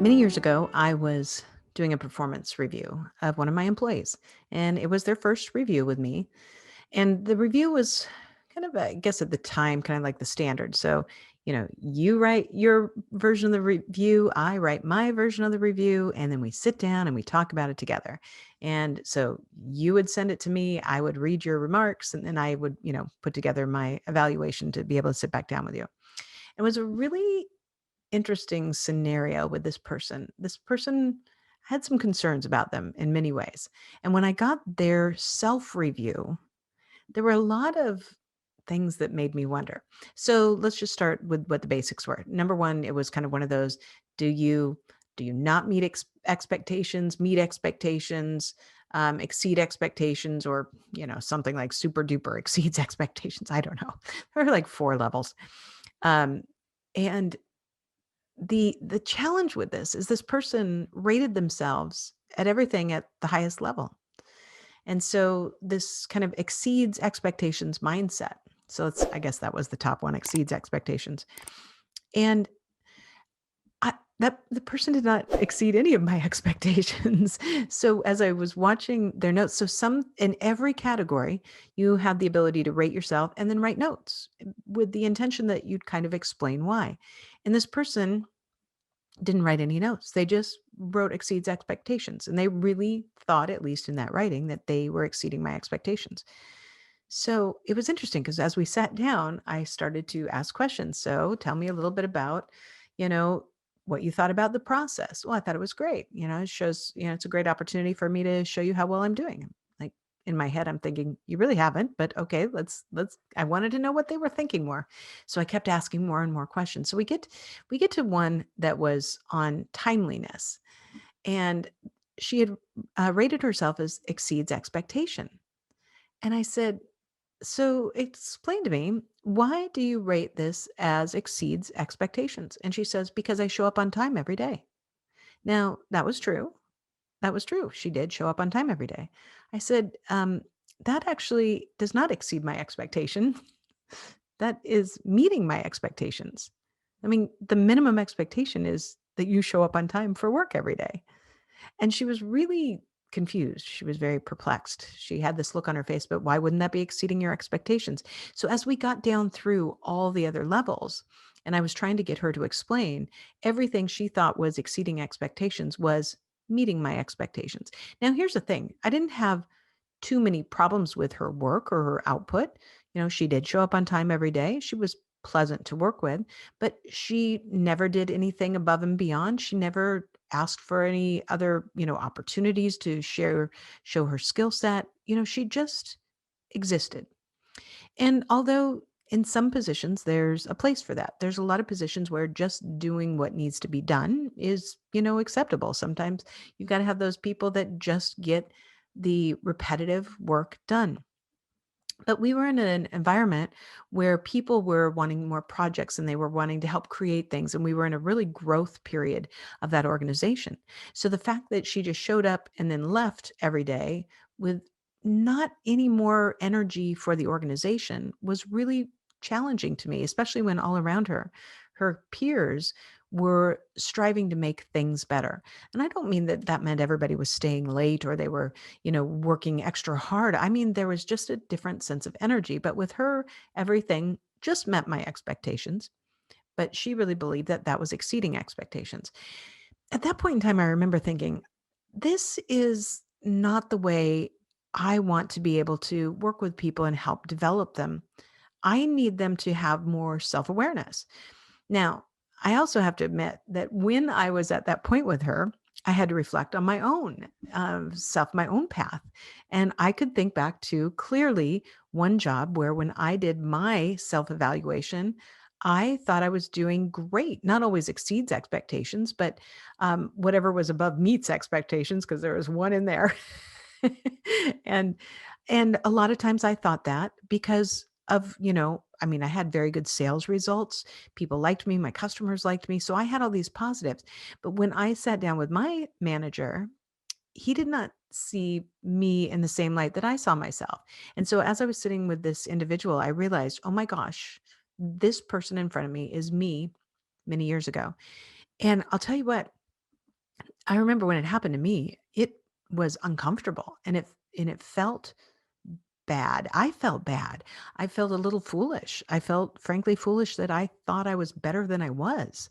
Many years ago, I was doing a performance review of one of my employees, and it was their first review with me. And the review was kind of, I guess at the time, kind of like the standard. So, you write your version of the review, I write my version of the review, and then we sit down and we talk about it together. And so you would send it to me, I would read your remarks, and then I would, put together my evaluation to be able to sit back down with you. It was a really interesting scenario with this person. This person had some concerns about them in many ways. And when I got their self review, there were a lot of things that made me wonder. So let's just start with what the basics were. Number one, it was kind of one of those, do you do you not meet expectations, meet expectations, exceed expectations, or something like super duper exceeds expectations? I don't know. There are like four levels. Um, and the challenge with this person rated themselves at everything at the highest level. And so this kind of exceeds expectations mindset. So I guess that was the top one, exceeds expectations. And that the person did not exceed any of my expectations. So as I was watching their notes, so some in every category, you have the ability to rate yourself and then write notes with the intention that you'd kind of explain why. And this person didn't write any notes. They just wrote exceeds expectations. And they really thought, at least in that writing, that they were exceeding my expectations. So it was interesting because as we sat down, I started to ask questions. So tell me a little bit about, you know, what you thought about the process. Well, I thought it was great. It shows, it's a great opportunity for me to show you how well I'm doing. Like in my head, I'm thinking, you really haven't, but okay, I wanted to know what they were thinking more. So I kept asking more and more questions. So we get to one that was on timeliness, and she had rated herself as exceeds expectation. And I said, so explain to me, why do you rate this as exceeds expectations? And she says, because I show up on time every day. Now, that was true. That was true. She did show up on time every day. I said, that actually does not exceed my expectation. That is meeting my expectations. I mean, the minimum expectation is that you show up on time for work every day. And she was really confused. She was very perplexed. She had this look on her face, but why wouldn't that be exceeding your expectations? So as we got down through all the other levels, and I was trying to get her to explain, everything she thought was exceeding expectations was meeting my expectations. Now, here's the thing. I didn't have too many problems with her work or her output. She did show up on time every day. She was pleasant to work with, but she never did anything above and beyond. She never asked for any other, opportunities to show her skill set. She just existed. And although in some positions there's a place for that, there's a lot of positions where just doing what needs to be done is, acceptable. Sometimes you've got to have those people that just get the repetitive work done. But we were in an environment where people were wanting more projects and they were wanting to help create things. And we were in a really growth period of that organization. So the fact that she just showed up and then left every day with not any more energy for the organization was really challenging to me, especially when all around her peers were striving to make things better. And I don't mean that that meant everybody was staying late or they were working extra hard. I mean, there was just a different sense of energy. But with her, everything just met my expectations. But she really believed that that was exceeding expectations. At that point in time, I remember thinking, this is not the way I want to be able to work with people and help develop them. I need them to have more self awareness. Now, I also have to admit that when I was at that point with her, I had to reflect on my own self, my own path. And I could think back to clearly one job where when I did my self evaluation, I thought I was doing great, not always exceeds expectations, but whatever was above meets expectations, because there was one in there. and and a lot of times I thought that because of, I mean, I had very good sales results. People liked me, my customers liked me. So I had all these positives. But when I sat down with my manager, he did not see me in the same light that I saw myself. And so as I was sitting with this individual, I realized, oh my gosh, this person in front of me is me many years ago. And I'll tell you what, I remember when it happened to me, it was uncomfortable and it felt bad. I felt bad. I felt a little foolish. I felt frankly foolish that I thought I was better than I was.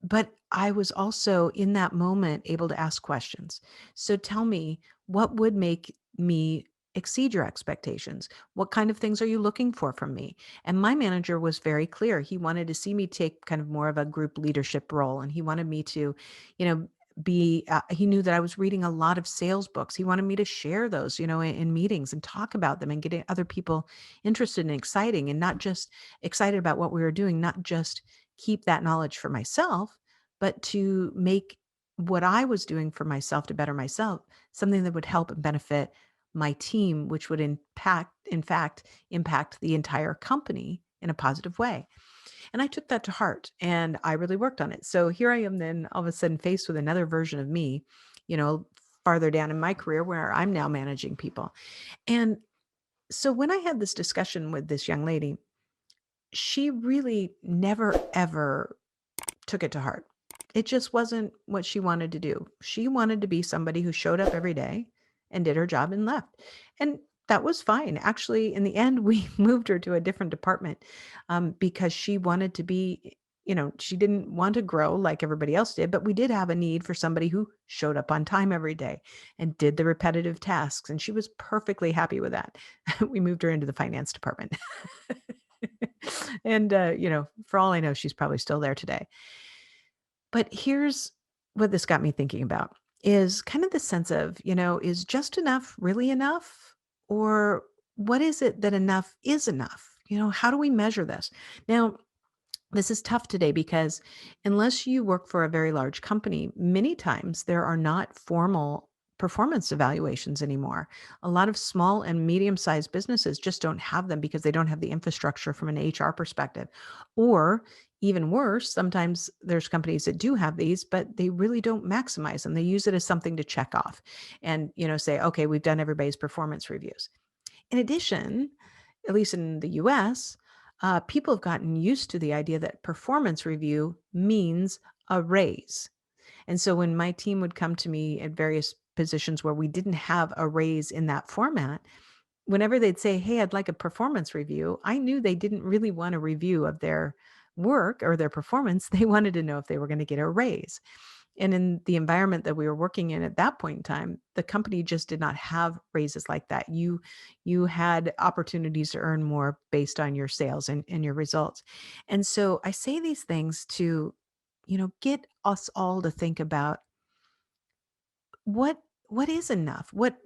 But I was also in that moment able to ask questions. So tell me, what would make me exceed your expectations? What kind of things are you looking for from me? And my manager was very clear. He wanted to see me take kind of more of a group leadership role, and he wanted me to, you know, he knew that I was reading a lot of sales books. He wanted me to share those, in meetings and talk about them and get other people interested and exciting and not just excited about what we were doing, not just keep that knowledge for myself, but to make what I was doing for myself to better myself something that would help and benefit my team, which would in fact, impact the entire company in a positive way. And I took that to heart and I really worked on it. So here I am then all of a sudden faced with another version of me, you know, farther down in my career where I'm now managing people. And so when I had this discussion with this young lady, she really never ever took it to heart. It just wasn't what she wanted to do. She wanted to be somebody who showed up every day and did her job and left. And that was fine. Actually, in the end, we moved her to a different department because she wanted to be, she didn't want to grow like everybody else did, but we did have a need for somebody who showed up on time every day and did the repetitive tasks. And she was perfectly happy with that. We moved her into the finance department. And, for all I know, she's probably still there today. But here's what this got me thinking about is kind of the sense of, is just enough really enough? Or what is it that enough is enough? How do we measure this? Now, this is tough today because unless you work for a very large company, many times there are not formal performance evaluations anymore. A lot of small and medium sized businesses just don't have them because they don't have the infrastructure from an HR perspective. Or even worse, sometimes there's companies that do have these, but they really don't maximize them. They use it as something to check off and, say, okay, we've done everybody's performance reviews. In addition, at least in the US, people have gotten used to the idea that performance review means a raise. And so when my team would come to me at various positions where we didn't have a raise in that format, whenever they'd say, "Hey, I'd like a performance review," I knew they didn't really want a review of their work or their performance. They wanted to know if they were going to get a raise. And in the environment that we were working in at that point in time, the company just did not have raises like that. You had opportunities to earn more based on your sales and your results. And so I say these things to, get us all to think about what what is enough? What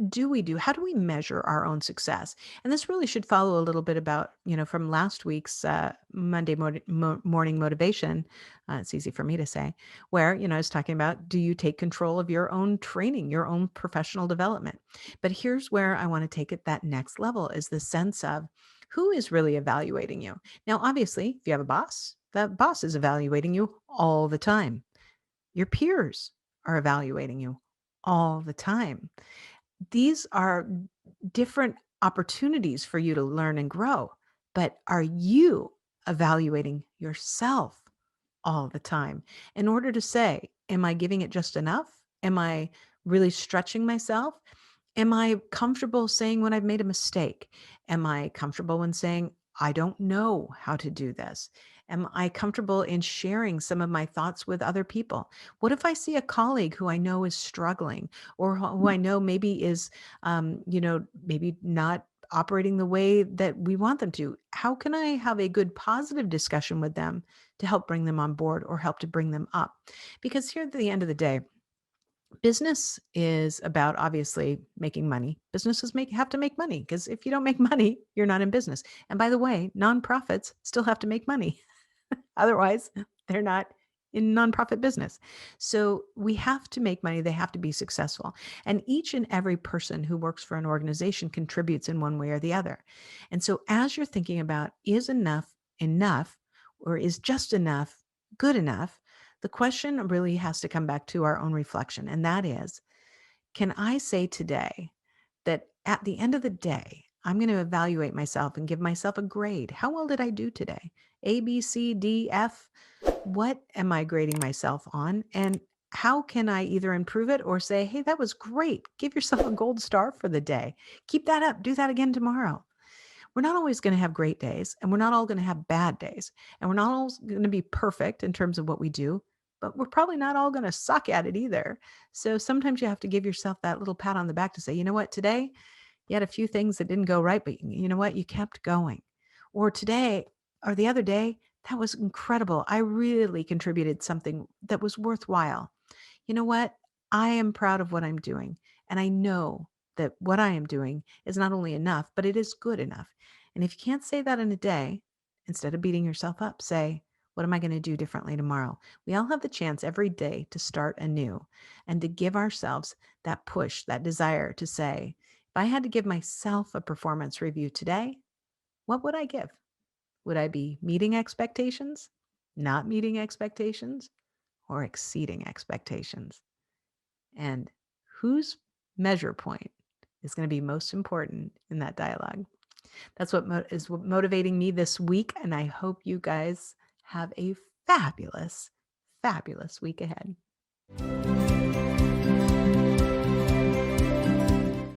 do we do? How do we measure our own success? And this really should follow a little bit about, from last week's Monday morning motivation. It's easy for me to say, where, I was talking about, do you take control of your own training, your own professional development? But here's where I want to take it that next level is the sense of who is really evaluating you. Now, obviously, if you have a boss, that boss is evaluating you all the time. Your peers are evaluating you all the time. These are different opportunities for you to learn and grow. But are you evaluating yourself all the time in order to say, am I giving it just enough? Am I really stretching myself? Am I comfortable saying when I've made a mistake? Am I comfortable when saying, I don't know how to do this? Am I comfortable in sharing some of my thoughts with other people? What if I see a colleague who I know is struggling or who I know maybe is, maybe not operating the way that we want them to? How can I have a good positive discussion with them to help bring them on board or help to bring them up? Because here at the end of the day, business is about obviously making money. Businesses have to make money because if you don't make money, you're not in business. And by the way, nonprofits still have to make money. Otherwise, they're not in nonprofit business. So we have to make money. They have to be successful. And each and every person who works for an organization contributes in one way or the other. And so as you're thinking about is enough enough or is just enough good enough, the question really has to come back to our own reflection. And that is, can I say today that at the end of the day, I'm going to evaluate myself and give myself a grade? How well did I do today? A, B, C, D, F. What am I grading myself on? And how can I either improve it or say, hey, that was great. Give yourself a gold star for the day. Keep that up. Do that again tomorrow. We're not always going to have great days, and we're not all going to have bad days, and we're not all going to be perfect in terms of what we do, but we're probably not all going to suck at it either. So sometimes you have to give yourself that little pat on the back to say, you know what, today you had a few things that didn't go right, but you know what, you kept going. Or today or the other day, that was incredible. I really contributed something that was worthwhile. You know what? I am proud of what I'm doing. And I know that what I am doing is not only enough, but it is good enough. And if you can't say that in a day, instead of beating yourself up, say, what am I going to do differently tomorrow? We all have the chance every day to start anew and to give ourselves that push, that desire to say, if I had to give myself a performance review today, what would I give? Would I be meeting expectations, not meeting expectations, or exceeding expectations? And whose measure point is going to be most important in that dialogue? That's what is motivating me this week. And I hope you guys have a fabulous, fabulous week ahead.